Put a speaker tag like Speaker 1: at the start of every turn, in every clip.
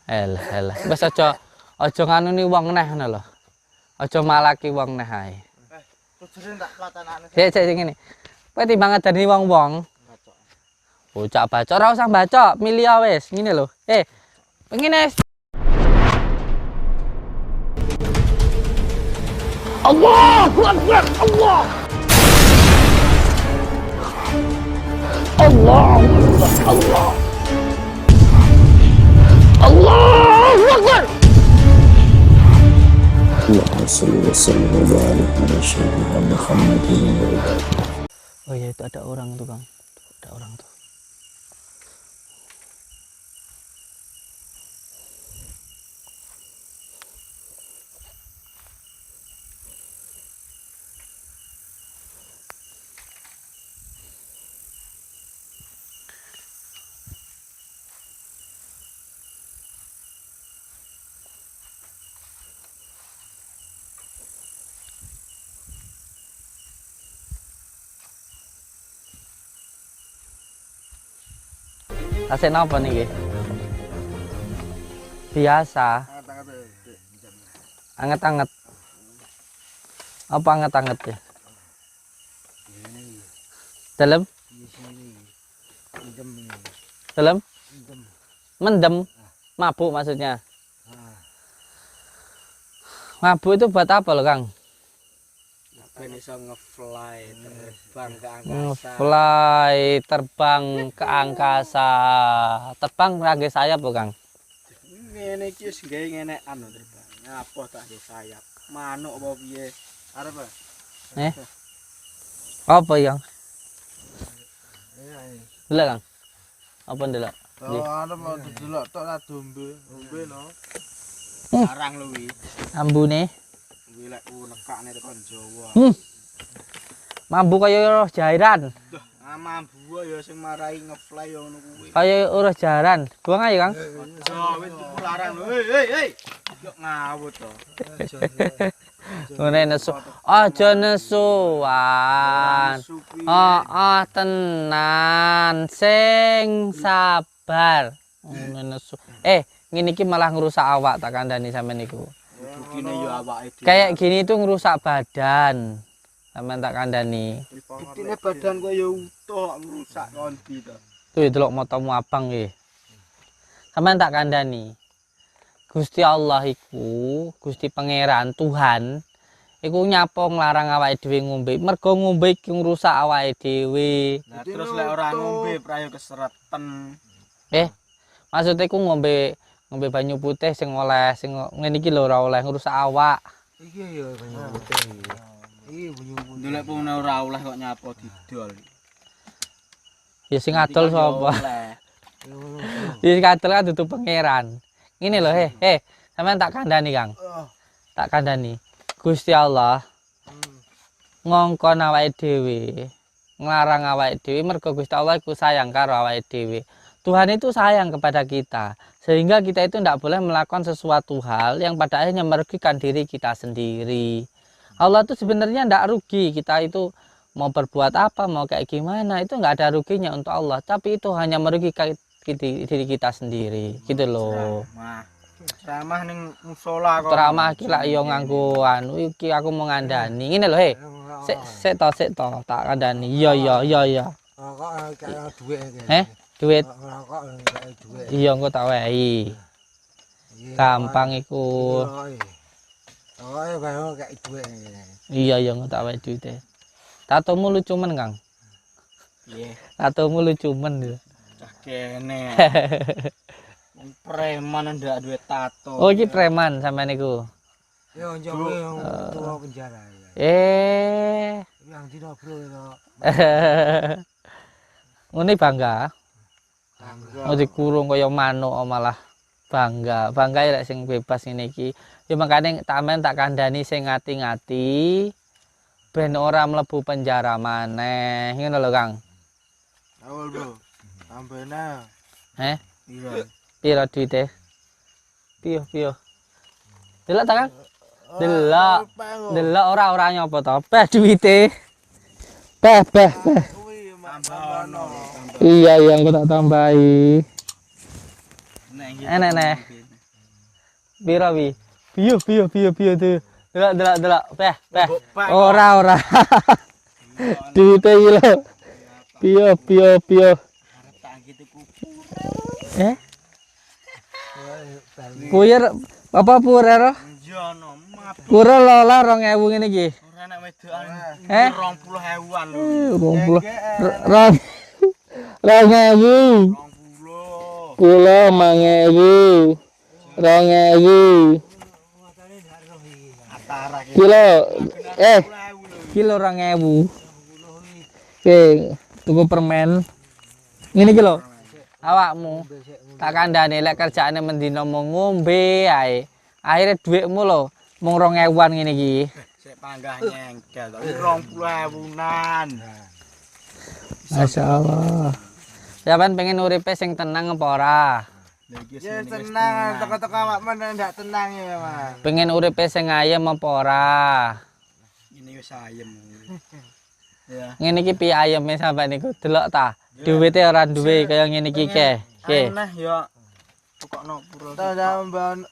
Speaker 1: Elah. Wis aja nganuni wong neh ngono lho. Aja malaki wong neh ae.
Speaker 2: Tujune tak platanane.
Speaker 1: Sik ngene. Kowe timbang ngadani wong-wong. Bocah bacok ora usah bacok, milih wis. Ngene lho. Ngene. Allahu Akbar. Allah. Allahu Akbar. Allah. Allahu Akbar.
Speaker 3: Allahumma shalli wa sallim wa barik ala sayyidina Muhammadin wa ala alihi.
Speaker 1: Oh ya, itu ada orang tuh, Kang. Ada orang tuh. Asik napa niki? Biasa. Anget-anget. Apa anget-anget ya? Dalam? Dalam? Mendem. Mabuk maksudnya. Mabuk itu buat apa loh, Kang?
Speaker 2: Bisa nge-fly terbang ke angkasa.
Speaker 1: Nge-fly terbang ke angkasa. Terbang ngangge sayap loh, Kang.
Speaker 2: Ngene iki wis gawe ngene anu terbang. Apa tak nggo sayap? Manuk apa piye? Arep apa?
Speaker 1: Apa yang? Delok, Kang. Apa ndelok?
Speaker 2: Oh, arep mau delok tok lah dombe. Dombe no. Arang lho wi.
Speaker 1: Ambune.
Speaker 2: Kuwi lek nekakne tekan Jawa.
Speaker 1: Mambu kaya roh jairan.
Speaker 2: Mambu ya sing marai nge-fly ya ngono kuwi.
Speaker 1: Kaya roh jairan. Buang aja, Kang.
Speaker 2: Aja wis tuku larang lho. Hei. Yo ngawut to.
Speaker 1: Ngene nesu. Aja nesuan. Tenan sing sabar. Ngene nesu. Ngene iki malah ngrusak awak tak kandhani sampean niku.
Speaker 2: Bukine yo awake dhewe.
Speaker 1: Kayak gini tuh ngerusak badan. Sampeyan tak kandhani.
Speaker 2: Buktine badan kowe yo utuh ngrusak kondi to.
Speaker 1: Tuh delok matamu abang nggih. Sampeyan tak kandhani. Gusti Allah iku, Gusti Pangeran Tuhan iku nyapa nglarang awake dhewe ngombe. Mergo ngombe iki ngrusak awake dhewe.
Speaker 2: Nah, terus lek ora ngombe prayo kesereten.
Speaker 1: Maksudnya iku ngombe banyu putih sing oleh sing ngene iki lho ora oleh ngrusak awak.
Speaker 2: Iki ya banyu putih. Iki banyu putih. Ndelek pun ora oleh kok nyapo didol.
Speaker 1: Ya sing adol sapa? Ya sing adol kan dudu pangeran. Ngene lho, sampean tak kandhani, Kang. Tak kandhani. Gusti Allah ngongkon awake dhewe, nglarang awake dhewe mergo Gusti Allah iku sayang karo awake dhewe. Tuhan itu sayang kepada kita, sehingga kita itu tidak boleh melakukan sesuatu hal yang pada akhirnya merugikan diri kita sendiri. Allah itu sebenarnya tidak rugi, kita itu mau berbuat apa, mau kayak gimana, itu nggak ada ruginya untuk Allah, tapi itu hanya merugikan diri kita sendiri, gitu loh.
Speaker 2: Ceramah ning musala kok.
Speaker 1: Ceramah iki lak yo nganggo anu iki aku mau ngandani. Ngene lho, sik to, tak kandani. Iya.
Speaker 2: Kok kaya dhuwit iki.
Speaker 1: Duit.
Speaker 2: Kok kaya dhuwit.
Speaker 1: Iya engko tak wehi. Gampang iku.
Speaker 2: Oh, kaya kaya dhuwit.
Speaker 1: Iya engko tak wehi duite. Tatomu lucu men, Kang.
Speaker 2: Nggih.
Speaker 1: Tatomu lucu men.
Speaker 2: Cah kene. Preman ndak duwe tato.
Speaker 1: Oh, iki preman sampean niku.
Speaker 2: Yo njogo yang tua penjara. Yang dino bro itu.
Speaker 1: Ngene bangga. Oh dikurung kaya manuk malah bangga. Bangga lek sing bebas ngene iki. Ya makane sampean tak kandhani sing ngati-ngati ben ora mlebu penjara maneh. Ngono lho, Kang.
Speaker 2: Awal, Bro. Tambena. Iya.
Speaker 1: Piro duite? Piyo. Delok ta, Kang? Delok ora nyopo to. Peh duite. Peh. Iya, engko tak tambahi. Enek. Piro wi? Piyo tuh. Delok. Peh.
Speaker 2: Pak,
Speaker 1: Ora. Duwite iki lho. Piyo.
Speaker 2: arep tak gitu ku.
Speaker 1: Puyer apa purero?
Speaker 2: Jono mabuk
Speaker 1: Pura lola 2000 ngene iki.
Speaker 2: ora nek wedokan. 20.000-an lho.
Speaker 1: 20. 2000.
Speaker 2: 20.
Speaker 1: Kula 5000. 2000.
Speaker 2: Atara ki.
Speaker 1: Kilo.
Speaker 2: 20.000 lho.
Speaker 1: Kilo 2000. Oke, tuku permen. Ngene iki lho. Awakmu tak kandhani lek kerjaane mendina mau ngombe ae. Akhire dhuwitmu lho mung 2000-an ngene iki.
Speaker 2: Sik panggah nyengkel to. 20.000-an.
Speaker 1: Masyaallah. Sampeyan pengen uripe sing tenang apa ora?
Speaker 2: Ya tenang, teko-teko awakmu ndak tenang ya, Mas.
Speaker 1: Pengen uripe sing ayem apa ora?
Speaker 2: Ini wis ayem. Ya.
Speaker 1: Ngene iki piye ayeme sampeyan niku delok ta? Duwite ora duwe kaya ngene iki ke. Ke.
Speaker 2: Nah ya pokokno pura. Ta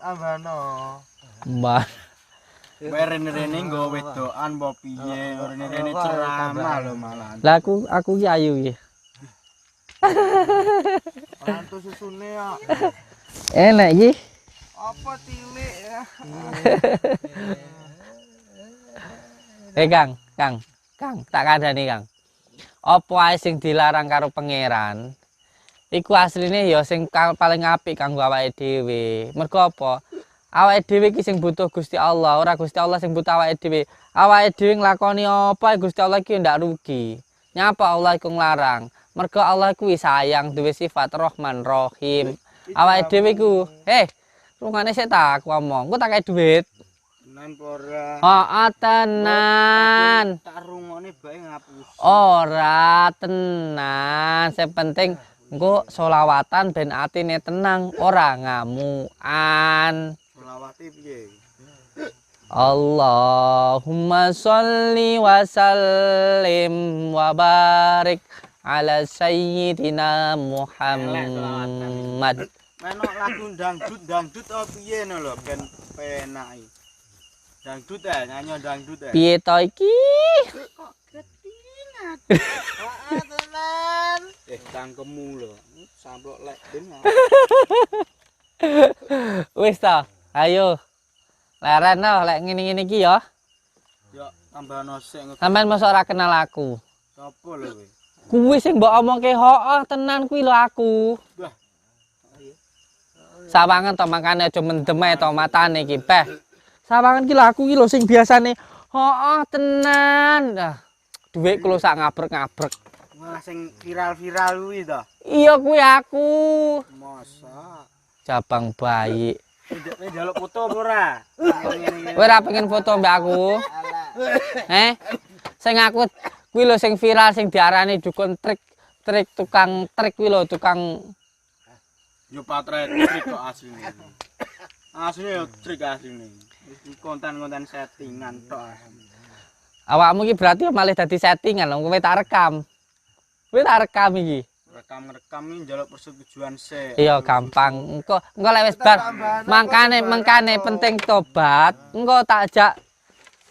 Speaker 2: ambano.
Speaker 1: Mbah.
Speaker 2: Kowe rene-rene nggo wedokan apa piye? Rene-rene ceramah lho malah.
Speaker 1: Lah aku ki ayu iki.
Speaker 2: Mantu susune ya.
Speaker 1: Enak iki.
Speaker 2: Apa tilik ya?
Speaker 1: Kang, tak kandhani Kang. Apa ae sing dilarang karo pangeran iku asline ya sing paling apik kanggo awake dhewe. Mergo apa? Awake dhewe iki sing butuh Gusti Allah, ora Gusti Allah sing butuh awake dhewe. Awake dhewe nglakoni apa Gusti Allah iki ndak rugi. Nyapa Allah iku nglarang. Mergo Allah kuwi sayang duwe sifat Rahman Rahim. Awake dhewe iku, rungane sik ta aku ngomong. Engko tak kei dhuwit.
Speaker 2: Tenan ora.
Speaker 1: Heeh tenan.
Speaker 2: Tak rungokne bae ngapus.
Speaker 1: Ora tenan, sing penting engko selawatan ben atine tenang, ora ngamukan.
Speaker 2: Selawate piye?
Speaker 1: Allahumma sholli wa sallim wa barik ala sayyidina Muhammad.
Speaker 2: Menok lagu dangdut apa piye no lho ben penak iki. Dangdut nyanyi dangdut
Speaker 1: Piye to iki?
Speaker 2: Kok ketingat. Tenan. Cangkemmu lho. Samplok lek ben.
Speaker 1: Wis ta, ayo. Leren no, lek ngene-ngene iki ya.
Speaker 2: Yo tambahno sik.
Speaker 1: Sampeyan mosok ora kenal aku.
Speaker 2: Sopo lho kowe?
Speaker 1: Kuwi sing mbok omongke hooh tenan kuwi lho aku.
Speaker 2: Wah.
Speaker 1: Sawangan to makane aja mendem ae to matane iki, Peh. Sawangan ki lho aku ki lho sing biasane hooh tenan. Dhuwit kulo sak ngabrek-ngabrek.
Speaker 2: Wah sing viral-viral kuwi to.
Speaker 1: Iya kuwi aku.
Speaker 2: Masa.
Speaker 1: Cabang bayi.
Speaker 2: Kowe njaluk foto apa ora?
Speaker 1: Kowe ora pengen foto mbak aku? Sing aku kuwi lho sing viral sing diarani dukun trik tukang trik kuwi lho tukang
Speaker 2: Yo patre trik kok asline. Asline yo trik asline. Konten-konten settingan tok.
Speaker 1: awakmu iki berarti malah dadi settingan lho kowe tak rekam. Kowe tak rekam iki.
Speaker 2: Rekam iki njaluk persetujuan sik.
Speaker 1: Iya gampang. Engko lek wis bar mangkane penting tobat. Engko tak ajak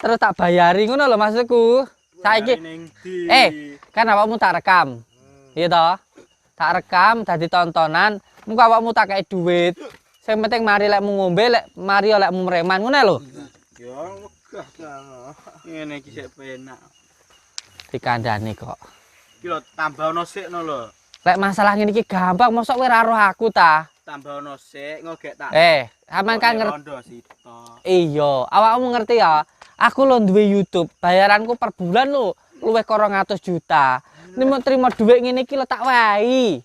Speaker 1: terus tak bayari ngono lho maksudku. Saiki kan awakmu tak rekam. Iya toh? Tak rekam dadi tontonan, engko awakmu tak kei duit. Sing penting mari lek mu ngombe, lek mari lek mu mreman ngono lho.
Speaker 2: Ya wegah ta. Ngene iki sik penak.
Speaker 1: Dikandani kok.
Speaker 2: Iki lho tambahno sik no lho.
Speaker 1: Lek masalah ngene iki gampang, mosok kowe ora roh aku ta?
Speaker 2: Tambahno sik ngogek tak.
Speaker 1: Sampean kan ngerti.
Speaker 2: Rondo sito.
Speaker 1: Iya, awakmu ngerti ya. Aku lho duwe YouTube, bayaranku per bulan lho luwih 200 juta. Nimo-trimo dhuwit ngene iki lho tak wahi.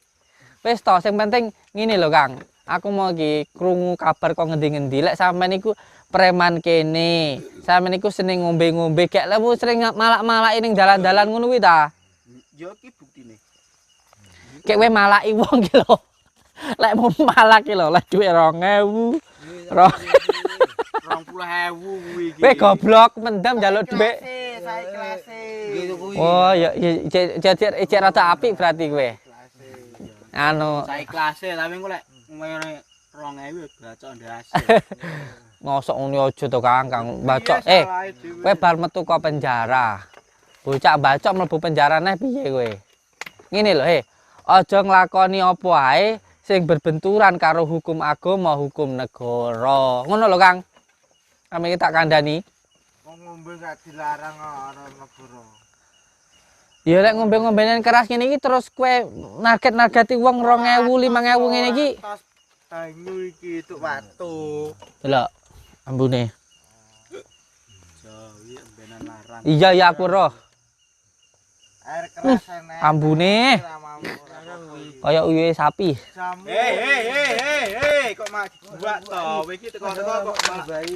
Speaker 1: Wis to, sing penting ngene lho, Kang. Aku mau iki krungu kabar kok ngendi-ngendi lek sampean iku preman kene. Sampean iku seneng ngombe-ngombe, gek lemu sering malak-malaki ning dalan-dalan ngono kuwi ta.
Speaker 2: Yo iki buktine.
Speaker 1: Kek kowe malaki wong ki lho. Lek mau malak ki lho, lek dhuwit 2000.
Speaker 2: 20.000 kuwi iki.
Speaker 1: Kowe goblok mendem njaluk dhuwit.
Speaker 2: Sae kelase.
Speaker 1: Oh, ya jadi rada apik berarti kowe. Anu,
Speaker 2: Sae kelase tapi engko lek ngene 2000 bacok ndas.
Speaker 1: Mosok ngono aja to Kang, bacok. Kowe bar metu kok penjara. Bocah bacok mlebu penjara neh piye kowe? Ngene lho, aja nglakoni apa ae sing berbenturan karo hukum agama, hukum negara. Ngono lho Kang. Kami tak kandhani.
Speaker 4: Wong ngombe gak dilarang ana negara.
Speaker 1: Ya lek ngombe-ngombenan keras ngene iki terus kowe narget-nargeti wong 2000, 5000 ngene iki.
Speaker 4: Tas banyu iki tuk watu.
Speaker 1: Delok ambune.
Speaker 2: Jawi embenan larang.
Speaker 1: Iya ya aku roh.
Speaker 4: Air keras enek.
Speaker 1: Ambune kaya uyuhe sapi.
Speaker 2: Hei, kok mak buat to? Kowe iki teko-teko kok bayi.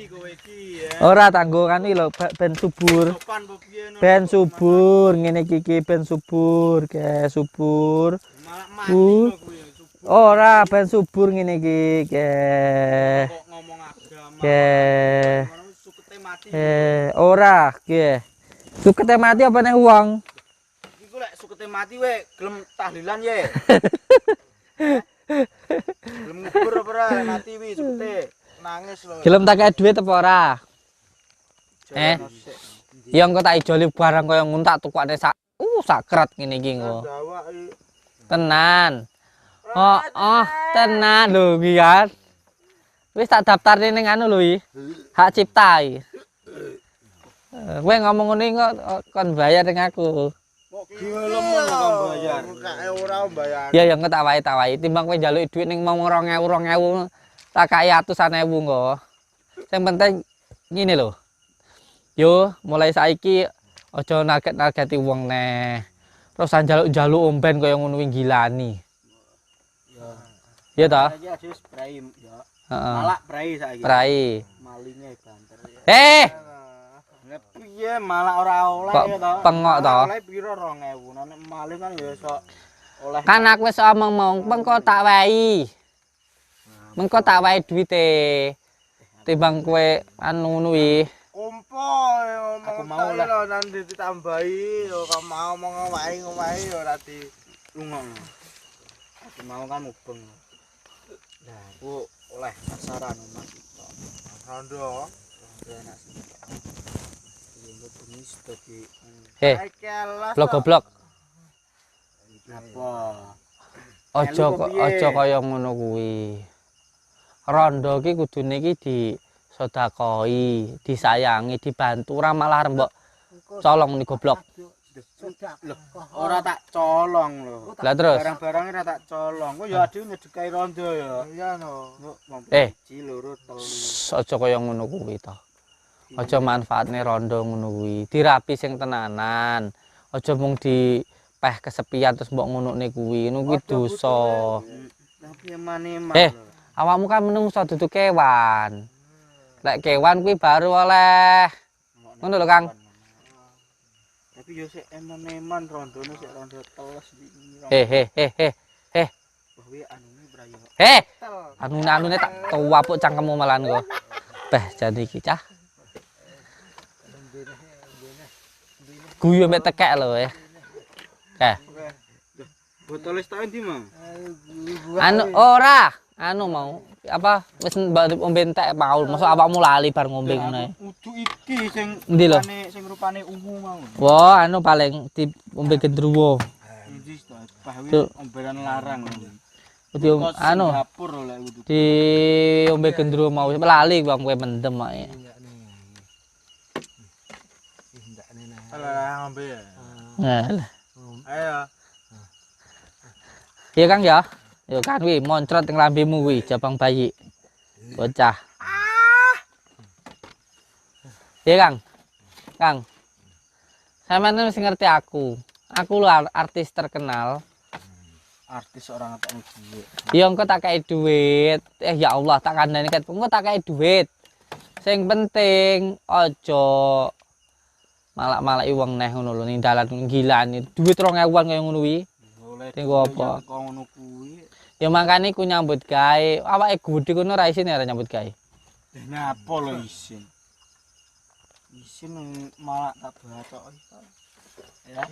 Speaker 2: Kowe iki ya.
Speaker 1: Ora tanggo kan iki lho ben subur.
Speaker 2: Sopan apa piye no?
Speaker 1: Ben subur ngene iki ben subur, ke subur.
Speaker 2: Malah mati kok kowe.
Speaker 1: Ora ben subur ngene iki, ke.
Speaker 2: Kok ngomong agama.
Speaker 1: Ke.
Speaker 2: Sukete mati.
Speaker 1: Ora, ke. Sukete mati apa nek wong?
Speaker 2: Iku lek sukete mati we gelem tahlilan ye. Gelem ngubur apa ora lek mati wi sukete.
Speaker 4: Nangis lho.
Speaker 1: Gelem tak kei dhuwit apa ora? Ya engko tak ijoli barang kaya ngono tak tukokne sak krat ngene iki engko. Tenan. Tenan lho iki kan. Wis tak daftarne ning anu lho iki. Hak cipta iki. Kowe ngomong ngene kok kon bayar ning aku.
Speaker 2: Kok gelem kok bayar.
Speaker 4: Kae ora bayar.
Speaker 1: Ya engko tak wae. Timbang kowe njaluk dhuwit ning mau 2000 tak kaya atusan ewu engko. Sing penting ngene lho. Yo, mulai saiki aja narget-nargeti wong neh. Terus njaluk-njaluk omben kaya ngono kuwi gilani. Ya ta?
Speaker 2: Ya wis prai ya.
Speaker 1: Heeh.
Speaker 2: Malak prai saiki.
Speaker 1: Prai.
Speaker 2: Malinge banter.
Speaker 4: Nek
Speaker 2: Piye malah ora oleh
Speaker 1: Kok
Speaker 2: ya to.
Speaker 1: pengok to?
Speaker 2: Oleh piro 2000. Nek maling kan ya iso oleh.
Speaker 1: Kan aku wis omong mengko tak wae. Mengko tak wae duwite. Timbang kowe anu ngono kuwi.
Speaker 4: kompo
Speaker 2: Aku
Speaker 4: ngomong
Speaker 2: mau lah.
Speaker 4: lho nanti ditambahi yo kok mau ngomahi yo ora di
Speaker 2: Lunga. Aku mau kan mubeng. Nah, aku oleh pasaran Mas.
Speaker 4: rondo.
Speaker 2: Enak sih. Iya, bengi sebagai
Speaker 1: Blok goblok.
Speaker 2: apa?
Speaker 1: Aja kaya ngono kuwi. Rondo ki kudune ki disedakoi, disayangi, dibantu, ora malah mbok colong ni goblok.
Speaker 2: Ora tak colong lho.
Speaker 1: Lah terus
Speaker 2: Barang-barang ora tak colong. Kok ya adewe nyedekai rondo ya.
Speaker 4: Iya no.
Speaker 2: Siji loro telu.
Speaker 1: aja kaya ngono kuwi to. Aja manfaatne rondo ngono kuwi. Dirapi sing tenanan. Aja mung di peh kesepian terus mbok ngunukne kuwi. Ngono kuwi dosa.
Speaker 2: Tapi emane-eman.
Speaker 1: Awakmu kan menungso dudu kewan. Lek kewan kuwi baru oleh. Ngono lho, Kang.
Speaker 2: Tapi yo sik eman-eman rondone sik rondo teles iki. Bahwe anune brayo.
Speaker 1: Anu-anune tak tuwapuk cangkemmu malan kok. Beh, jadi iki cah. Guyu mek tekek lho
Speaker 2: Botol wis tak endi, Mang?
Speaker 1: Anu ora, anu mau apa wis mbak ombe entek mau. Mosok awakmu lali bar ngombe ngono.
Speaker 2: Udu iki sing
Speaker 1: Endi lho?
Speaker 2: rupane ungu mau.
Speaker 1: Wah, anu paling di ombe gendruwo.
Speaker 2: Iki to, bahwe omberan larang.
Speaker 1: Di anu
Speaker 2: dapur lho lek udu.
Speaker 1: di ombe gendruwo mau lali wong kowe mendem ae.
Speaker 4: Alah ngombe ya.
Speaker 1: Nah,
Speaker 4: Ayo.
Speaker 1: iya Kang ya. Yo kan wi moncrot ning lambemu kuwi jabang bayi. Bocah. Iya Kang. Kang. Sampeyan wis ngerti aku. Aku lho artis terkenal.
Speaker 2: Artis orang ngetokno duit.
Speaker 1: Ya engko tak kei duit. Ya Allah tak kandhani ket engko tak kei duit. Sing penting aja malak-malaki wong neh ngono lho ning dalan gilani. Duit 2000-an kaya ngono kuwi. Tenggo apa?
Speaker 2: Kok ngono kuwi.
Speaker 1: Ya makane ku nyambut gawe. Awake gedhe kono ra isin ora nyambut gawe.
Speaker 2: Napa lho isin? Isin malah tak bacok. Ya,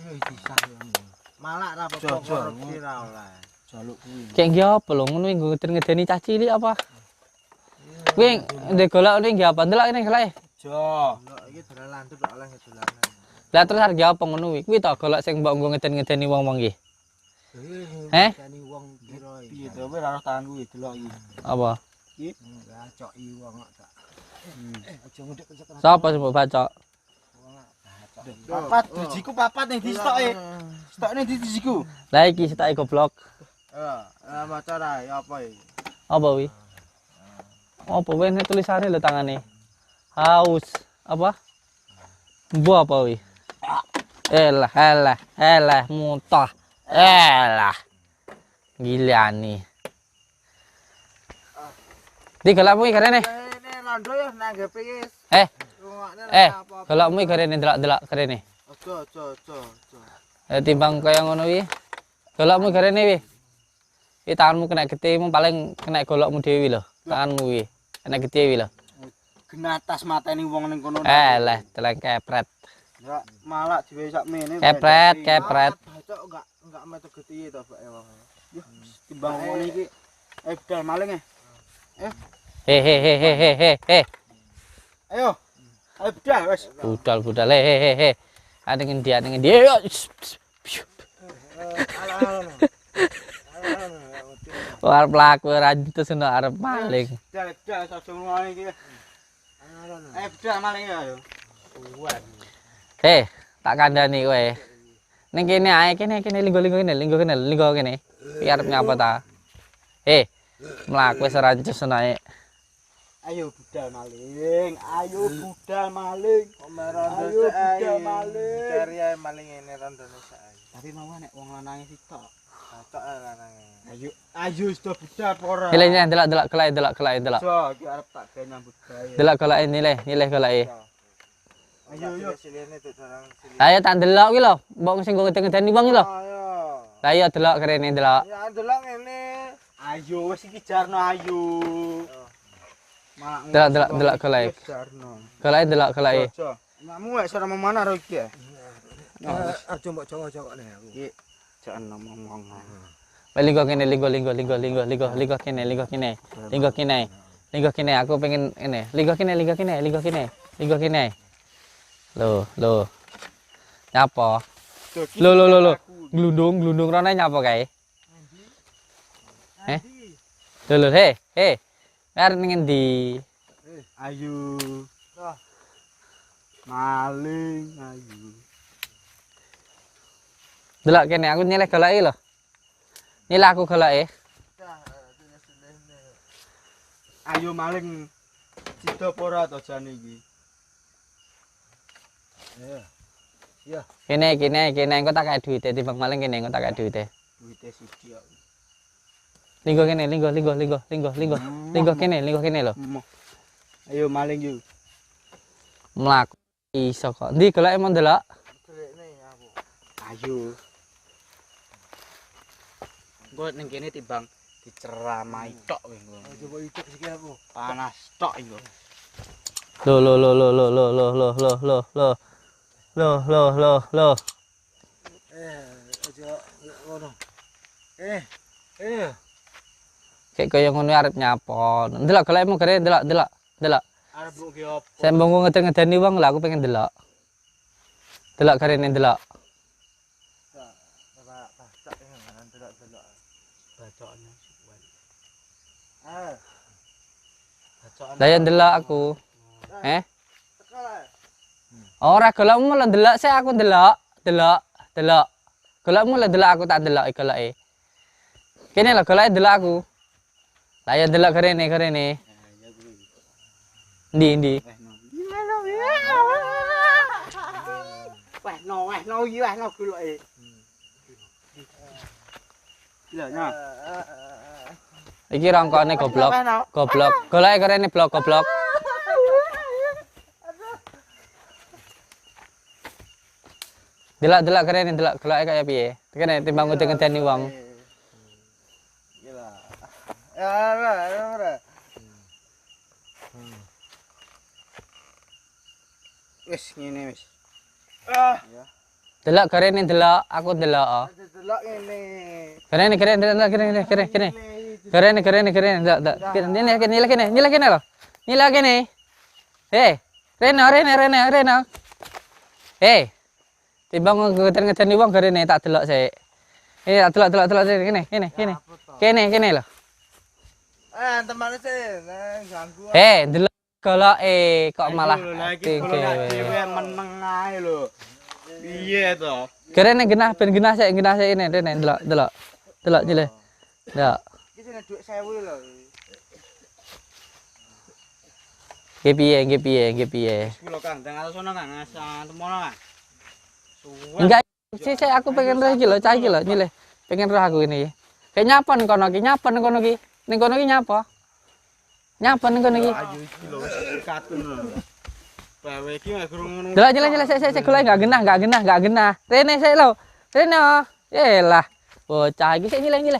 Speaker 4: Malak ra apa-apa korupsi ra oleh.
Speaker 2: jaluk kuwi.
Speaker 1: Kayak nggih apa lho ngono nggo ngeden-ngedeni cah cilik apa? Kuwi ndek golek ngene nggih apa? Ndelok kene goleke.
Speaker 2: Jo.
Speaker 4: Enggak, iki dolan landut oleh dolanan.
Speaker 1: Lah terus harga apa ngono kuwi? Kuwi to golek sing mbok nggo ngeden-ngedeni wong-wong nggih. Eh?
Speaker 4: Jani wong piro iki?
Speaker 2: Piye to kowe ora tangan kuwi delok iki.
Speaker 1: Apa?
Speaker 4: Enggak coki wong kok tak. Aja ngedek-ngedek.
Speaker 1: Sapa sing mbok bacok?
Speaker 2: Papat dijiku papat ning di stoke. Stoke ning di dijiku.
Speaker 1: Lah iki setoke goblok.
Speaker 4: Maca ra ya apa iki?
Speaker 1: Apa kuwi? Apa kuwi nek tulisane lho tangane. Haus. Apa? Bu apa kuwi? Elah, muntah. Elah. Gila nih. Di golekmu iki karene.
Speaker 4: Ini rondo ya nanggepe iki.
Speaker 1: Golekmu iki karene delok-delok karene.
Speaker 4: Aja.
Speaker 1: Timbang kaya ngono kuwi. Golekmu karene wi. Iki tanganmu kena getihmu paling kena golokmu dhewe lho. Tanganmu kuwi. Kena getih wi lho.
Speaker 2: Genatas mateni wong ning kono.
Speaker 1: Lah, teleng kepret.
Speaker 2: Ya malah diwe sak mene.
Speaker 1: Kepret.
Speaker 4: Bacok enggak metu getihe to Pak wong.
Speaker 2: Timbang ngono iki. Budal maling e.
Speaker 1: He.
Speaker 2: Ayo. Ayo budal wis.
Speaker 1: Budal. He. Ada ngendi. Yo. Arep laku ora entus ono arep maling.
Speaker 2: Budal aja ngono iki. Budal maling ya yo.
Speaker 1: Tak kandhani kowe. Ning kene ae kene linggo kene. Iki arep nyapa ta? Mlaku wis ora encus nae.
Speaker 2: Ayo budal maling. Ayo budal maling.
Speaker 4: Cari ae maling ini rondone sae.
Speaker 2: Tapi mau nek wong lanange sitok.
Speaker 4: Bacok ae lanange.
Speaker 2: Ayo sudah budal apa ora?
Speaker 1: Nilai delok kelake.
Speaker 2: Jo, iki arep tak gawe nyambut gawe.
Speaker 1: Delok kelake nilai kelake.
Speaker 4: Ayo silene tuh orang silene.
Speaker 1: Lah ya tak delok kuwi lho, mbok sing ngeden-ngedeni wong iki lho.
Speaker 4: Ayo.
Speaker 1: Lah iya delok kerene delok.
Speaker 4: Ya delok ngene.
Speaker 2: Ayo wis iki jarno ayo.
Speaker 1: Delok kelake.
Speaker 2: Jarno.
Speaker 1: Kelake delok kelake.
Speaker 2: Jo. Makmu wis ora memana ro iki ya.
Speaker 4: Aja mbok jongok-jongokne aku.
Speaker 2: Iki jangan ngomong.
Speaker 1: Linggo kene. Linggo kene aku pengen ini. Linggo kene. Loh. Nyapa? Loh. Glundung rene nyapa kae? Loh, he. Arep ning endi?
Speaker 2: Ayo. Maling ayo.
Speaker 1: Delok kene aku nyeleh goleki lho. Nyeleh aku goleki.
Speaker 2: Ayo maling. Sida apa ora to jane iki?
Speaker 1: Kene engko tak kae duwite timbang maling kene engko tak kae duwite.
Speaker 2: Duwite siji kok.
Speaker 1: Linggo kene lho.
Speaker 2: Ayo maling yo.
Speaker 1: Mlaku iso kok. Ndi goleki mon delok?
Speaker 4: Delekne aku.
Speaker 2: Ayo. Engko ning kene timbang diceramai tok kowe engko.
Speaker 4: Coba itik siki aku.
Speaker 2: Panas tok iki.
Speaker 1: Loh.
Speaker 4: Aja ngono.
Speaker 1: Kayak kaya ngono arep nyapa. Delok golekmu gere delok.
Speaker 2: Arep mbok ge opo?
Speaker 1: Sembung ngeden-ngedeni wong lah aku pengen delok. Delok garene delok.
Speaker 4: Bacok ngene delok.
Speaker 2: Bacokne suwen. Bacokan.
Speaker 1: Lah ya delok aku. Ora golekmu lho delok sik aku delok. Golekmu lho delok aku tak delok goleke. Kene lho goleke delok aku. Lah ya delok garene. Ndi.
Speaker 2: Weh no goloke. Iya, nah.
Speaker 1: Iki rangkone goblok. Goleke garene blok goblok. Delok garene delok goleke kaya piye? Kene timbang ngeden-ngedeni wong.
Speaker 4: Gila. Ya.
Speaker 2: Wis ngene wis.
Speaker 4: Ya.
Speaker 1: Delok garene delok, aku delok.
Speaker 4: Delok ngene.
Speaker 1: Garene delok. Nyileh kene lho. Nyileh kene. Hei, Reno. Hei. Timbang ngeten-ngeten wong garene tak delok sik. Tak delok kene lho.
Speaker 4: Temane sih, ganggu.
Speaker 1: Hei, delok goloke kok malah
Speaker 2: lagi golek dhewe meneng ae lho. Piye to?
Speaker 1: Garene genah sik ini Rene delok. Delok nyileh. Delok.
Speaker 4: Iki sing dhuwit 1000 lho.
Speaker 1: Nggih piye.
Speaker 2: Kulo Kang, teng atas sono Kang, asal temono Kang. Suwe.
Speaker 1: Enggak, sih aku pengen roh iki lho, cah iki lho, nyileh. Pengen roh aku ini. Kayak nyapa ning kono ki, Ning kono ki nyapa? Nyapa ning kono ki?
Speaker 2: Ayo iki lho wis katun lho. Bawe iki mek gurung ngono.
Speaker 1: Delok nyileh sik golek enggak genah. Rene sik lho. Rene. Yelah. Bocah iki sik nyileh. Nyileh.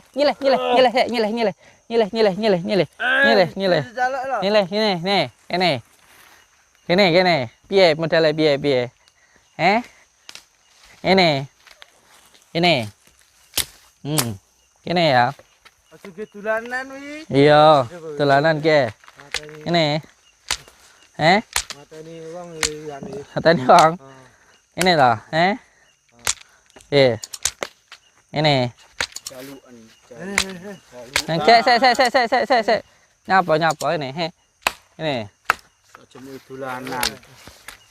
Speaker 1: Kene. Piye modele piye? Ini. Kene ya.
Speaker 4: Aja ge dolanan wi.
Speaker 1: Iya, dolanan ke. Ini.
Speaker 4: Mateni wong yani.
Speaker 1: Katanya bang. Ini loh, Ini.
Speaker 2: Jaluan.
Speaker 1: Sek. Nyapa ini, Ini.
Speaker 2: Aja dolanan.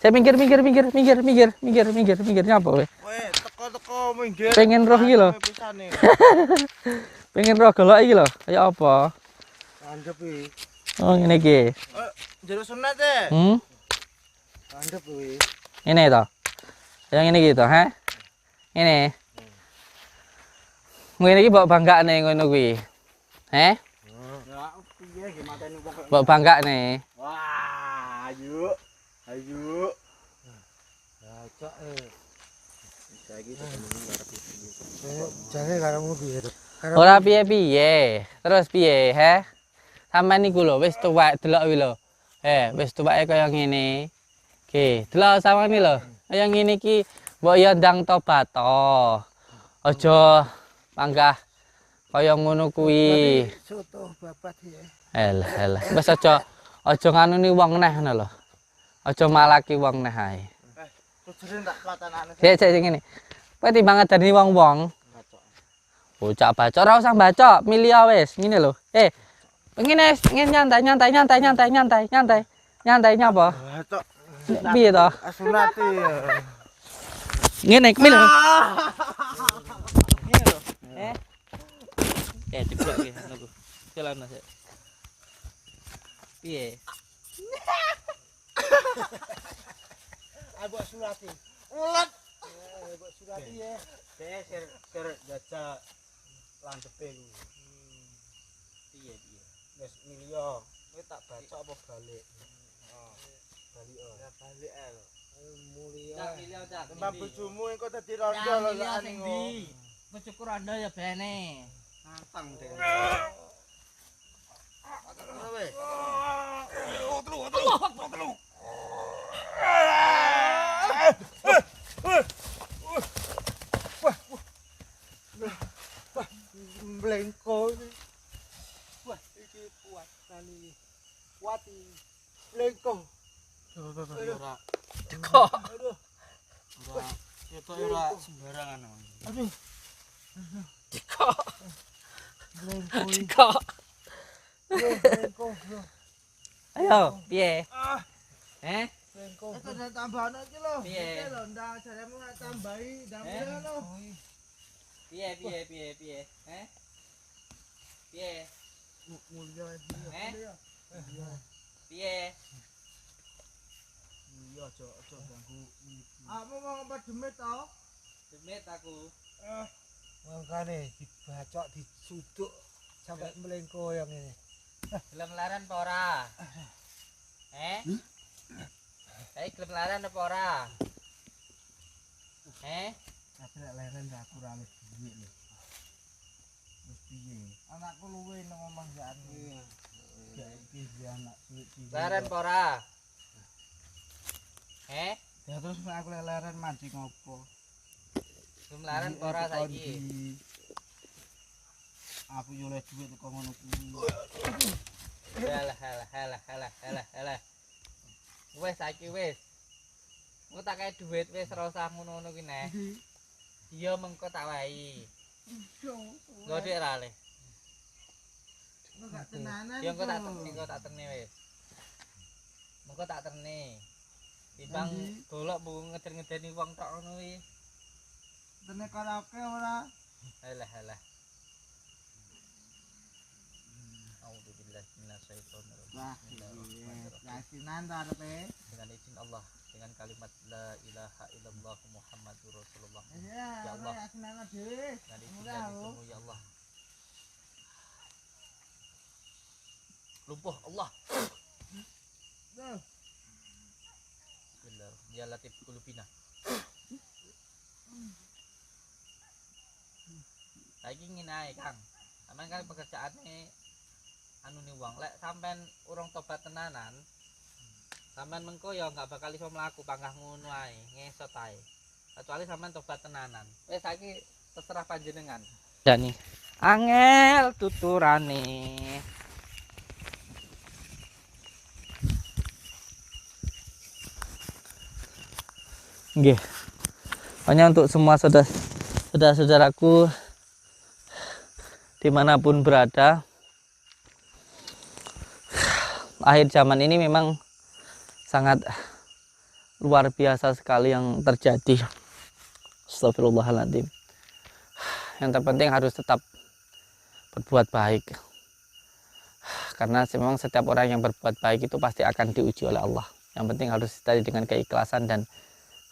Speaker 1: Saya minggir nyapa we.
Speaker 4: Weh, teko minggir.
Speaker 1: Pengen roh iki lho. Pengen roh golok iki lho. Kaya apa?
Speaker 4: Andep wi.
Speaker 1: Oh, ngene iki.
Speaker 4: Jeruk sunat e. Andep wi.
Speaker 1: Ini toh. Yang ini gitu, Ini. Ngene iki mbok banggakne ngono kuwi.
Speaker 2: Ya piye ge mateni wong kok.
Speaker 1: Mbok banggakne.
Speaker 2: Wah, ayo.
Speaker 4: Cok saiki jane karamu piye?
Speaker 1: Ora piye-piye. Terus piye, Sampeyan niku lho wis tuwek delok wi lho. Wis tuweke kaya ngene. Oke, delok sampeyan lho. Kaya ngene iki mbok ya ndang tobat to. Aja panggah kaya ngono kuwi.
Speaker 4: Soto babat ya.
Speaker 1: Elah. Wis aja nganuni wong neh ngono lho. Aja malaki wong neh ae.
Speaker 4: Kudurin tak patanane.
Speaker 1: Sik ngene. Kowe timbang ngadani wong-wong. Bocah bacok ora usah bacok, milih wis ngene lho. Ngene nyantai nyapa?
Speaker 4: Cok.
Speaker 1: Piye to?
Speaker 4: Asunati.
Speaker 1: Ngene milih. Ngene lho. Diblok iki ngono. Jalan sik. Piye?
Speaker 4: Abu Surati. Ulat. Abu Surati ya.
Speaker 2: Ser jajak lancepe ku. Piye? Wis milio. Kowe tak baca apa balik? Balik lho.
Speaker 4: Mulia.
Speaker 1: milih cak.
Speaker 4: Mbak bojomu engko dadi rondo lho ning
Speaker 1: Bojoku rondo ya bene.
Speaker 2: Nantang deh.
Speaker 4: Blengko. Wah, iki kuat kali. Wati. Blengko.
Speaker 2: Ora.
Speaker 1: Teko.
Speaker 4: Aduh.
Speaker 2: Ora. Ketok ora sembarangan.
Speaker 4: Aduh.
Speaker 1: Teko.
Speaker 4: Blengko.
Speaker 1: Teko.
Speaker 4: Blengko.
Speaker 1: Ayo, piye?
Speaker 4: Blengko. Itu ada tambahan aja loh.
Speaker 1: Piye?
Speaker 4: Itu loh, ndak jaremu nak tambahi, damel loh.
Speaker 1: Piye? Piye?
Speaker 4: Mulia iki.
Speaker 1: Piye?
Speaker 4: Iya, aja ganggu. Aku mau ngompat demit to?
Speaker 1: Demit aku.
Speaker 4: Makane dibacok disuduk sampai melengko yang ini.
Speaker 1: Gelem laran apa ora? Gelem laran apa ora?
Speaker 4: Tapi lek leren gak kurang duit lho. Wis piye? Anakku luwe nang omah sak iki. Ya iki dia anak cilik-cilik.
Speaker 1: Laran apa ora?
Speaker 4: Ya terus aku lek leren mancing opo?
Speaker 1: Jumlahan ora saiki.
Speaker 4: Aku yo oleh duit kok ngono kuwi.
Speaker 1: Halah. Wes saiki wis. Engko tak kae duit wis ora usah ngono-ngono ki neh. Iya mengko tak wahi. Godhek ra le.
Speaker 4: Enggak tenanan.
Speaker 1: Ya engko tak terne wis. Mengko tak terne. Timbang golok mbok ngeder-ngedeni wong tok ngono kuwi.
Speaker 4: Tene karaoke ora.
Speaker 1: Halah. Auzubillahi minasyaitonir
Speaker 4: Wah, yasinan ta arepe.
Speaker 1: Dengan izin Allah, dengan kalimat la ilaha illallah Muhammadur Rasulullah.
Speaker 4: Ya
Speaker 1: Allah.
Speaker 4: yasinan dhewe.
Speaker 1: Dengan izin dan izin-Mu ya Allah. Lumpuh Allah. Bismillah. Ya Latif Kulubina. Saiki ngene ae, Kang. Sampeyan kan pekerjaane anu ni wong lek sampean urung tobat tenanan sampean mengko ya enggak bakal iso mlaku panggah ngono ae ngesot ae kecuali sampean tobat tenanan wis saiki terserah panjenengan Dani angel tuturane nggih hanya untuk semua saudara-saudaraku dimanapun berada. Akhir zaman ini memang sangat luar biasa sekali yang terjadi. Astagfirullahaladzim. Yang terpenting harus tetap berbuat baik. Karena memang setiap orang yang berbuat baik itu pasti akan diuji oleh Allah. Yang penting harus tadi dengan keikhlasan dan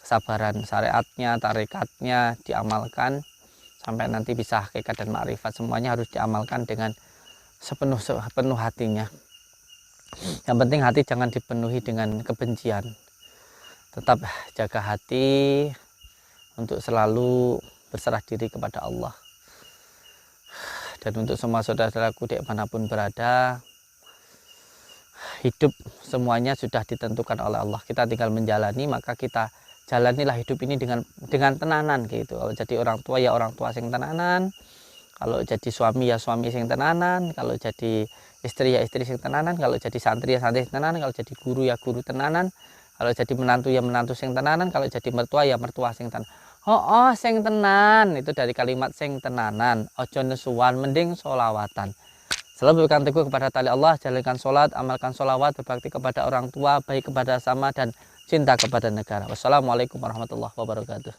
Speaker 1: kesabaran. Syariatnya, tarikatnya diamalkan sampai nanti bisa hakikat dan ma'rifat. Semuanya harus diamalkan dengan sepenuh hatinya. Yang penting hati jangan dipenuhi dengan kebencian. Tetap jaga hati untuk selalu berserah diri kepada Allah. Dan untuk semua saudara-saudaraku dimanapun berada, hidup semuanya sudah ditentukan oleh Allah. Kita tinggal menjalani, maka kita jalanilah hidup ini dengan tenanan gitu. Kalau jadi orang tua ya orang tua sing tenanan. Kalau jadi suami ya suami sing tenanan. Kalau jadi istri ya istri sing tenanan, kalau jadi santri ya santri sing tenanan, kalau jadi guru ya guru tenanan, kalau jadi menantu ya menantu sing tenanan, kalau jadi mertua ya mertua sing tenanan. Sing tenan itu dari kalimat sing tenanan. Ojo nesuwan, mending solawatan. Selalu berpegang teguh kepada tali Allah, jalankan sholat, amalkan sholawat, berbakti kepada orang tua, baik kepada sama dan cinta kepada negara. Wassalamualaikum warahmatullahi wabarakatuh.